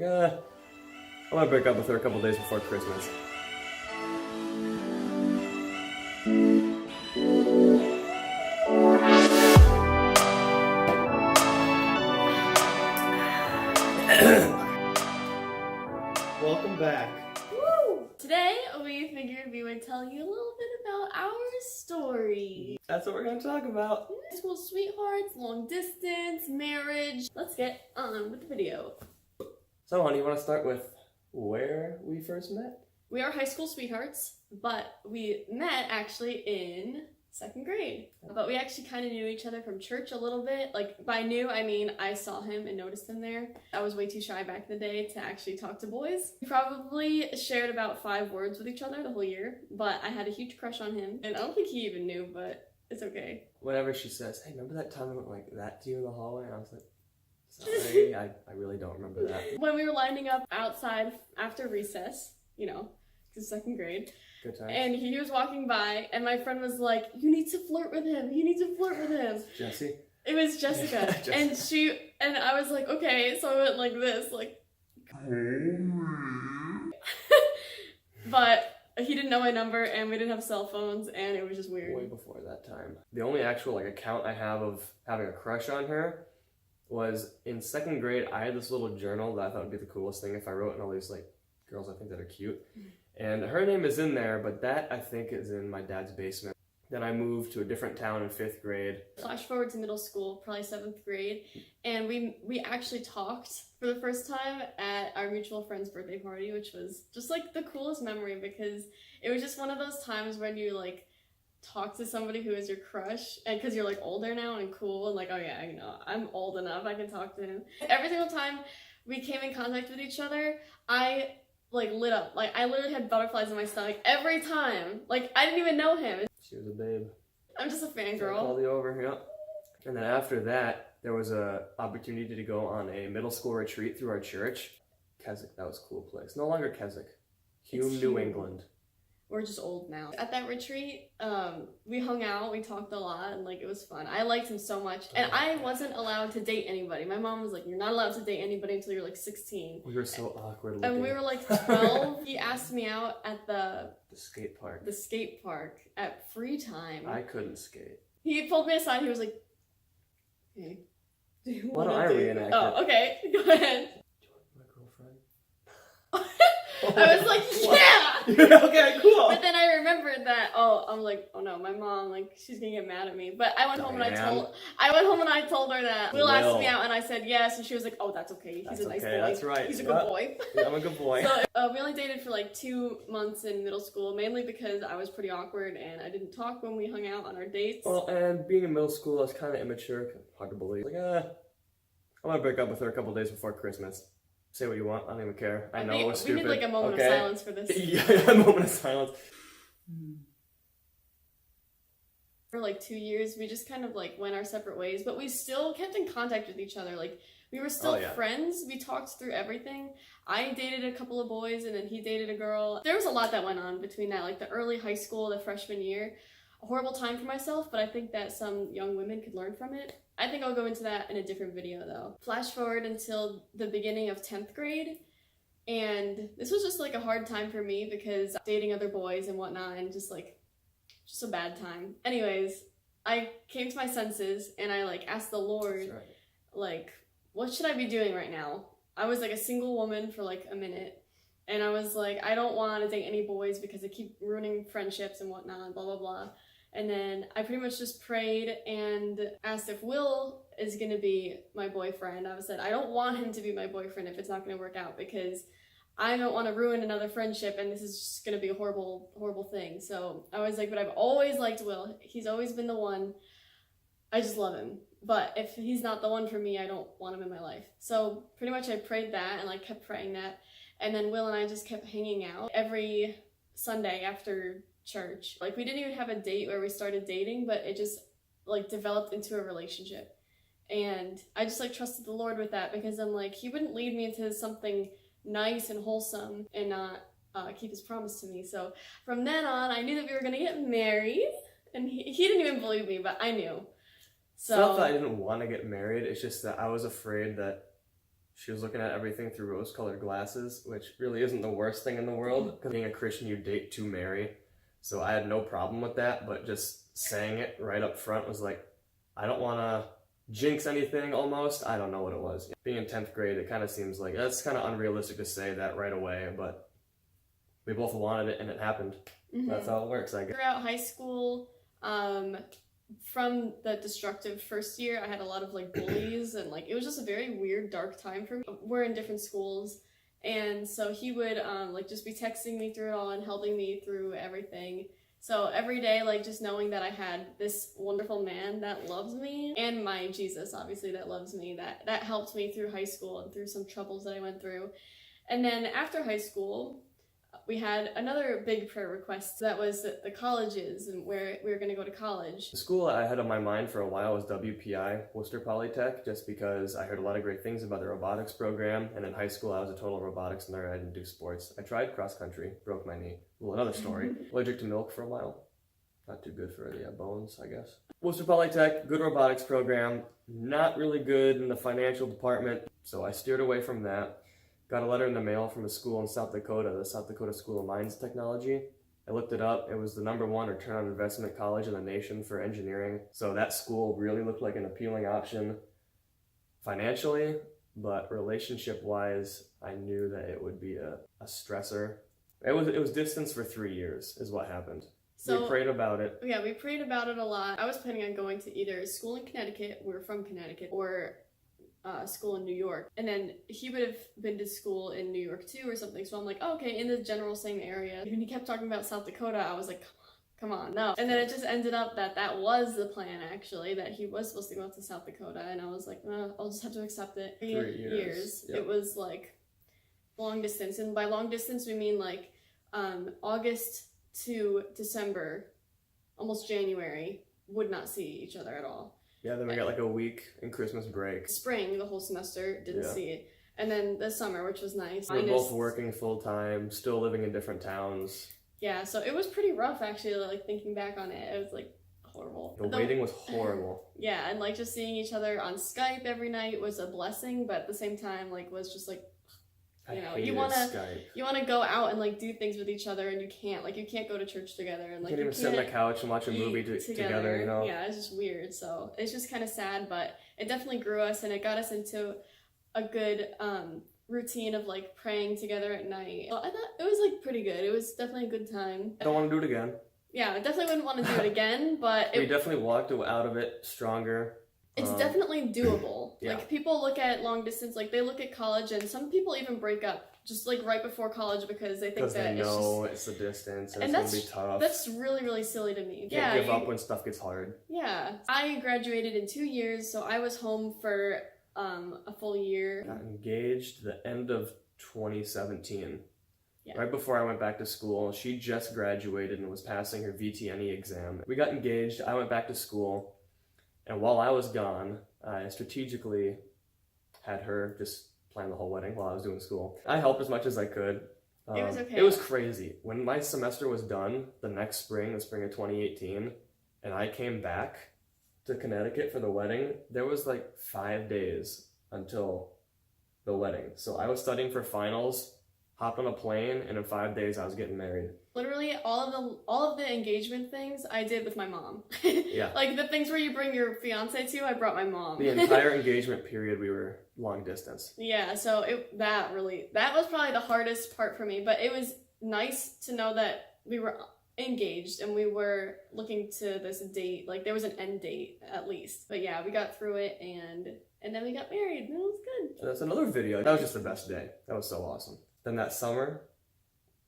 Like, I want to break up with her a couple days before Christmas. Welcome back. Woo! Today we figured we would tell you a little bit about our story. That's what we're going to talk about. High school sweethearts, long distance, marriage. Let's get on with the video. So, honey, you want to start with where we first met? We are high school sweethearts, but we met actually in 2nd grade. But we actually kind of knew each other from church a little bit. Like, by knew, I mean I saw him and noticed him there. I was way too shy back in the day to actually talk to boys. We probably shared about 5 words with each other the whole year, but I had a huge crush on him. And I don't think he even knew, but it's okay. Whenever she says, hey, remember that time I went like that to you in the hallway? And I was like, sorry, I really don't remember that. When we were lining up outside after recess, you know, because 2nd grade, Good time. and he was walking by, and my friend was like, you need to flirt with him, you need to flirt with him. Jesse? It was Jessica. And I was like, okay, so I went like this, like, but he didn't know my number, and we didn't have cell phones, and it was just weird. Way before that time. The only actual like account I have of having a crush on her was in 2nd grade. I had this little journal that I thought would be the coolest thing if I wrote in all these like girls I think that are cute. And her name is in there, but that I think is in my dad's basement. Then I moved to a different town in 5th grade. Flash forward to middle school, probably 7th grade, and we actually talked for the first time at our mutual friend's birthday party, which was just like the coolest memory because it was just one of those times when you like talk to somebody who is your crush, and because you're like older now and cool and like, oh yeah, you know, I'm old enough, I can talk to him. Every single time we came in contact with each other, I like lit up. Like I literally had butterflies in my stomach every time. Like I didn't even know him. She was a babe. I'm just a I fangirl. called you over, yeah. And then after that, there was a opportunity to go on a middle school retreat through our church. Keswick, that was a cool place. No longer Keswick. Hume, New Hume. England. We're just old now. At that retreat, we hung out, we talked a lot, and like it was fun. I liked him so much, and I wasn't allowed to date anybody. My mom was like, "You're not allowed to date anybody until you're like 16." We were so awkward looking. And we were like 12. He asked me out at the skate park. the skate park at free time. I couldn't skate. He pulled me aside. He was like, "Hey, do you Why want don't I to reenact Oh, it? okay, go ahead. Do you want my girlfriend? I was like, "Yeah." Okay, cool. But then I remembered that, I'm like, oh no, my mom, like, she's gonna get mad at me. But I went home and I told her that Will asked me out, and I said yes, and she was like, oh, that's okay. He's a nice boy. That's right. He's a good boy. Yeah, I'm a good boy. So we only dated for like 2 months in middle school, mainly because I was pretty awkward and I didn't talk when we hung out on our dates. Well, and being in middle school, I was kind of immature. Hard to believe. Like, I want to break up with her a couple days before Christmas. Say what you want. I don't even care. I know it was stupid. We need like a moment of silence for this. Yeah, a moment of silence. For like 2 years, we just kind of like went our separate ways, but we still kept in contact with each other. Like we were still friends. We talked through everything. I dated a couple of boys, and then he dated a girl. There was a lot that went on between that, like the early high school, the freshman year. A horrible time for myself, but I think that some young women could learn from it. I think I'll go into that in a different video though. Flash forward until the beginning of 10th grade, and this was just like a hard time for me because dating other boys and whatnot, and just a bad time. Anyways, I came to my senses and I like asked the Lord, like, what should I be doing right now? I was like a single woman for like a minute, and I was like, I don't want to date any boys because they keep ruining friendships and whatnot, blah, blah, blah. And then I pretty much just prayed and asked if Will is going to be my boyfriend. I said, I don't want him to be my boyfriend if it's not going to work out, because I don't want to ruin another friendship, and this is just going to be a horrible, horrible thing. So I was like, but I've always liked Will. He's always been the one. I just love him. But if he's not the one for me, I don't want him in my life. So pretty much I prayed that, and like kept praying that. And then Will and I just kept hanging out every Sunday after church. Like we didn't even have a date where we started dating, but it just like developed into a relationship. And I just like trusted the Lord with that, because I'm like, he wouldn't lead me into something nice and wholesome and not keep his promise to me. So from then on, I knew that we were gonna get married, and he didn't even believe me, but I knew. So it's not that I didn't want to get married, it's just that I was afraid that She was looking at everything through rose-colored glasses, which really isn't the worst thing in the world, because being a Christian, you date to marry. So I had no problem with that, but just saying it right up front was like, I don't want to jinx anything almost. I don't know what it was. Being in 10th grade, it kind of seems like that's kind of unrealistic to say that right away, but we both wanted it and it happened. Mm-hmm. That's how it works, I guess. Throughout high school, from the destructive first year, I had a lot of like bullies and like it was just a very weird, dark time for me. We're in different schools, and so he would like just be texting me through it all and helping me through everything. So every day, like just knowing that I had this wonderful man that loves me, and my Jesus, obviously, that loves me, that helped me through high school and through some troubles that I went through. And then after high school, we had another big prayer request. That was the colleges and where we were going to go to college. The school I had on my mind for a while was WPI, Worcester Polytech, just because I heard a lot of great things about the robotics program. And in high school, I was a total robotics nerd. I didn't do sports. I tried cross country, broke my knee. Well, another story. Allergic to milk for a while. Not too good for the bones, I guess. Worcester Polytech, good robotics program. Not really good in the financial department, so I steered away from that. Got a letter in the mail from a school in South Dakota, the South Dakota School of Mines Technology. I looked it up. It was the #1 return on investment college in the nation for engineering. So that school really looked like an appealing option financially, but relationship-wise, I knew that it would be a stressor. It was distance for 3 years is what happened. So we prayed about it. Yeah, we prayed about it a lot. I was planning on going to either school in Connecticut, we were from Connecticut, or school in New York. And then he would have been to school in New York too or something. So I'm like, oh, okay, in the general same area. When he kept talking about South Dakota, I was like, come on, no. And then it just ended up that was the plan, actually, that he was supposed to go to South Dakota. And I was like, I'll just have to accept it. 3 years. Yep. It was like long distance. And by long distance, we mean like August to December, almost January, would not see each other at all. Yeah, then we got like a week in Christmas break. Spring, the whole semester, didn't see it. And then the summer, which was nice. We're both working full time, still living in different towns. Yeah, so it was pretty rough, actually, like thinking back on it. It was like horrible. The waiting was horrible. Yeah, and like just seeing each other on Skype every night was a blessing, but at the same time, like was just like, you wanna go out and like do things with each other, and you can't go to church together, and like you can't even sit on the couch and watch a movie together. Yeah, it's just weird. So it's just kind of sad, but it definitely grew us, and it got us into a good routine of like praying together at night. Well, I thought it was like pretty good. It was definitely a good time. I don't want to do it again. Yeah, I definitely wouldn't want to do it again, but we definitely walked out of it stronger. It's definitely doable. Yeah. Like, people look at long distance, like, they look at college, and some people even break up just, like, right before college because they think that it's the distance, and it's going to be tough. That's really, really silly to me. You can't give up when stuff gets hard. Yeah. I graduated in 2 years, so I was home for a full year. Got engaged the end of 2017. Yeah. Right before I went back to school. She just graduated and was passing her VTNE exam. We got engaged. I went back to school. And while I was gone, I strategically had her just plan the whole wedding while I was doing school. I helped as much as I could. It was okay. It was crazy. When my semester was done, the next spring, the spring of 2018, and I came back to Connecticut for the wedding, there was like 5 days until the wedding. So I was studying for finals, hopped on a plane, and in 5 days I was getting married. Literally, all of the engagement things I did with my mom. Yeah. Like the things where you bring your fiance to, I brought my mom. The entire engagement period, we were long distance. Yeah, so that was probably the hardest part for me, but it was nice to know that we were engaged and we were looking to this date. Like, there was an end date at least. But yeah, we got through it, and then we got married, and it was good. That's another video. That was just the best day. That was so awesome. Then that summer,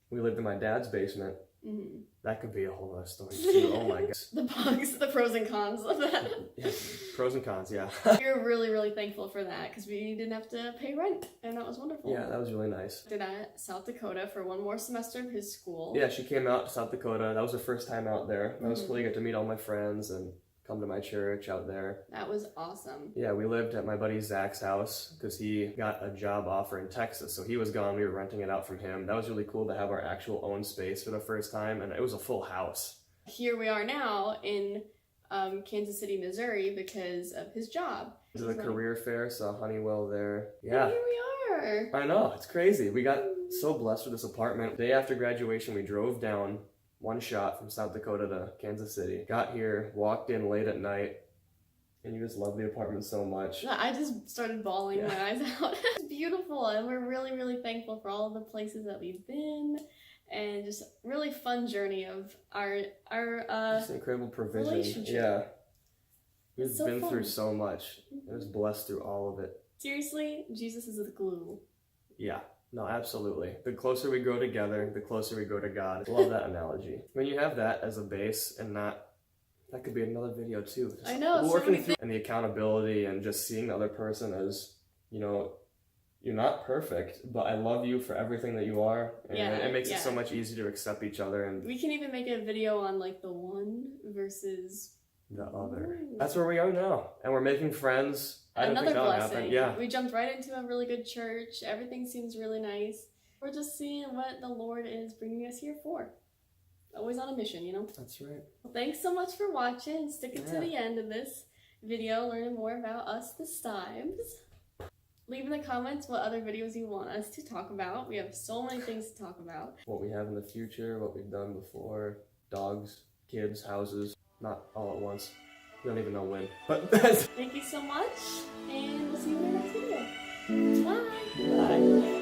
we lived in my dad's basement. Mm-hmm. That could be a whole other story too. Oh my gosh. The bugs, the pros and cons of that. Yeah, pros and cons, yeah. We were really, really thankful for that because we didn't have to pay rent, and that was wonderful. Yeah, that was really nice. Did at South Dakota for one more semester of his school. Yeah, she came out to South Dakota. That was her first time out there. That was cool. You get to meet all my friends and come to my church out there. That was awesome. Yeah, we lived at my buddy Zach's house because he got a job offer in Texas, so he was gone. We were renting it out from him. That was really cool to have our actual own space for the first time, and it was a full house. Here we are now in Kansas City, Missouri because of his job. To the career fair, saw Honeywell there. And Yeah. here we are. I know, it's crazy. We got so blessed with this apartment. Day after graduation, we drove down one shot from South Dakota to Kansas City. Got here, walked in late at night, and you just love the apartment so much. I just started bawling my eyes out. It's beautiful, and we're really, really thankful for all of the places that we've been, and just really fun journey of our Just incredible provision. relationship. Yeah. We've It's so been through fun. so much. I was blessed through all of it. Seriously, Jesus is the glue. Yeah. No, absolutely. The closer we grow together, the closer we go to God. I love that analogy. When you have that as a base and not, that could be another video too. Just I know, so working many through and the accountability and just seeing the other person as, you know, you're not perfect, but I love you for everything that you are. And it makes it so much easier to accept each other and We can even make a video on like the one versus the other. That's where we are now. And we're making friends. I don't another think that'll blessing. happen. Yeah. We jumped right into a really good church. Everything seems really nice. We're just seeing what the Lord is bringing us here for. Always on a mission, you know? That's right. Well, thanks so much for watching. Sticking to the end of this video, learning more about us, the Stives. Leave in the comments what other videos you want us to talk about. We have so many things to talk about. What we have in the future, what we've done before, dogs, kids, houses, not all at once. We don't even know when. But Thank you so much, and we'll see you in the next video. Bye! Bye.